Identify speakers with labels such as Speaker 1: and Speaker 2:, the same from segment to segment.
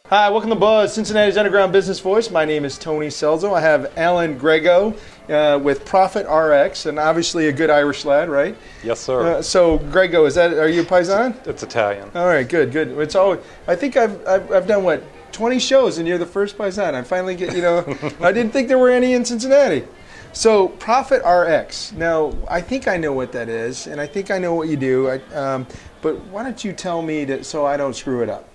Speaker 1: Hi, welcome to Buzz, Cincinnati's Underground Business Voice. My name is Tony Selzo. I have Alan Greggo with Profit RX, and obviously a good Irish lad, right?
Speaker 2: Yes, sir.
Speaker 1: So, Greggo, are you a Paisan?
Speaker 2: It's Italian.
Speaker 1: All right, good. It's always. I think I've done what 20 shows, and you're the first Paisan. I finally get. I didn't think there were any in Cincinnati. So, Profit RX. Now, I think I know what that is, and I think I know what you do. But why don't you tell me so I don't screw it up?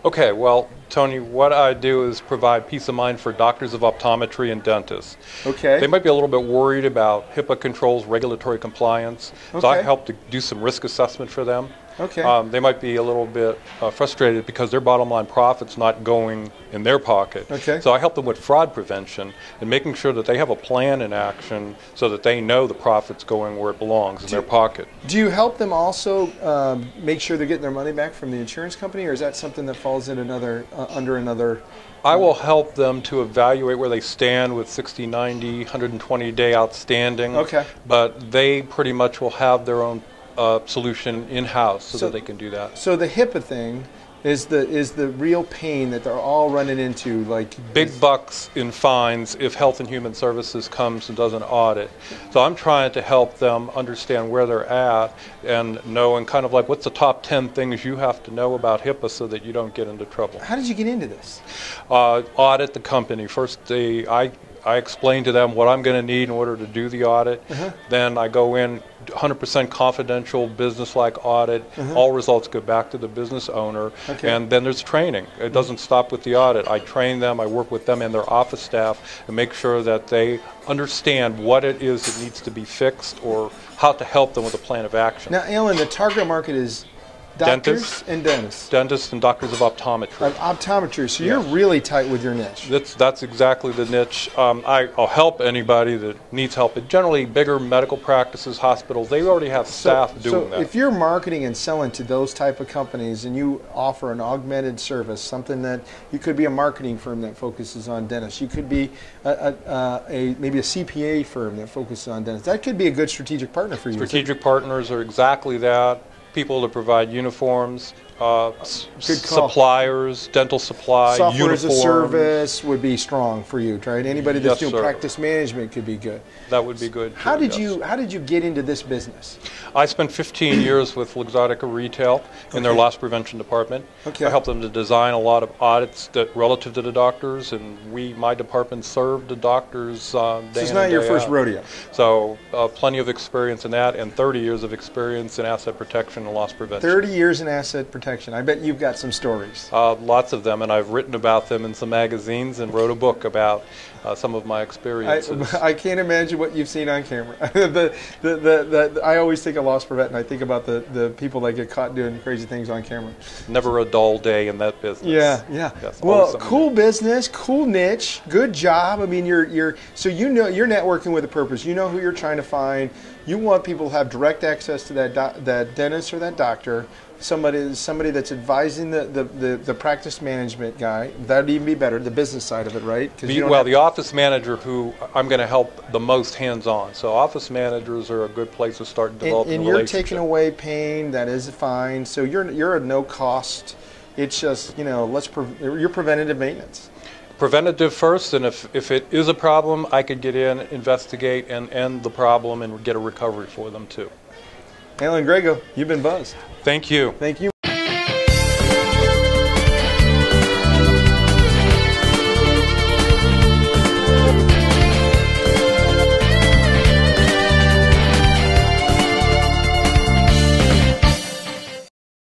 Speaker 2: Okay, well, Tony, what I do is provide peace of mind for doctors of optometry and dentists.
Speaker 1: Okay.
Speaker 2: They might be a little bit worried about HIPAA controls, regulatory compliance, so I help to do some risk assessment for them.
Speaker 1: Okay.
Speaker 2: They might be a little bit frustrated because their bottom line profit's not going in their pocket.
Speaker 1: Okay.
Speaker 2: So I help them with fraud prevention and making sure that they have a plan in action so that they know the profit's going where it belongs, in their pocket.
Speaker 1: Do you help them also make sure they're getting their money back from the insurance company, or is that something that falls in under another?
Speaker 2: I will help them to evaluate where they stand with 60, 90, 120-day outstanding.
Speaker 1: Okay.
Speaker 2: But they pretty much will have their own solution in-house so that they can do that.
Speaker 1: So the HIPAA thing is the real pain that they're all running into, like
Speaker 2: big bucks in fines if Health and Human Services comes and does an audit. So I'm trying to help them understand where they're at and know, and kind of like, what's the top 10 things you have to know about HIPAA so that you don't get into trouble.
Speaker 1: How did you get into this?
Speaker 2: Audit the company. First, I explain to them what I'm going to need in order to do the audit. Then I go in, 100% confidential, business-like audit. All results go back to the business owner. And then there's training. It doesn't stop with the audit. I train them, I work with them and their office staff and make sure that they understand what it is that needs to be fixed or how to help them with a plan of action.
Speaker 1: Now, Alan, the target market is doctors and dentists.
Speaker 2: Dentists and doctors of optometry.
Speaker 1: Optometry. So you're really tight with your niche.
Speaker 2: That's exactly the niche. I'll help anybody that needs help. But generally, bigger medical practices, hospitals, they already have staff doing that.
Speaker 1: So if you're marketing and selling to those type of companies and you offer an augmented service, something that you could be a marketing firm that focuses on dentists, you could be maybe a CPA firm that focuses on dentists. That could be a good strategic partner for you.
Speaker 2: Strategic partners are exactly that. People to provide uniforms, suppliers, dental supply,
Speaker 1: software
Speaker 2: uniforms.
Speaker 1: as a service would be strong for you, right? Anybody that's doing practice management could be good.
Speaker 2: That would be good.
Speaker 1: How did you get into this business?
Speaker 2: I spent 15 years with Luxottica Retail in their loss prevention department. I helped them to design a lot of audits that relative to the doctors, and my department served the doctors day in and day out. So
Speaker 1: it's not your first rodeo.
Speaker 2: So plenty of experience in that, and 30 years of experience in asset protection and loss prevention.
Speaker 1: 30 years in asset protection. I bet you've got some stories.
Speaker 2: Lots of them, and I've written about them in some magazines and wrote a book about some of my experiences.
Speaker 1: I can't imagine what you've seen on camera. I always think of loss prevent, and I think about the people that get caught doing crazy things on camera.
Speaker 2: Never a dull day in that business.
Speaker 1: Yeah.
Speaker 2: Yes,
Speaker 1: well, cool business, cool niche, good job. I mean, you're networking with a purpose. You know who you're trying to find. You want people to have direct access to that dentist or that doctor. Somebody that's advising the practice management guy. That'd even be better, the business side of it, right?
Speaker 2: The office manager who I'm going to help the most hands-on. So office managers are a good place to start developing
Speaker 1: and you're taking away pain. That is fine. So you're at no cost. It's just you're preventative maintenance.
Speaker 2: Preventative first, and if it is a problem, I could get in, investigate, and end the problem and get a recovery for them too.
Speaker 1: Alan Greggo, you've been buzzed.
Speaker 2: Thank you.
Speaker 1: Thank you.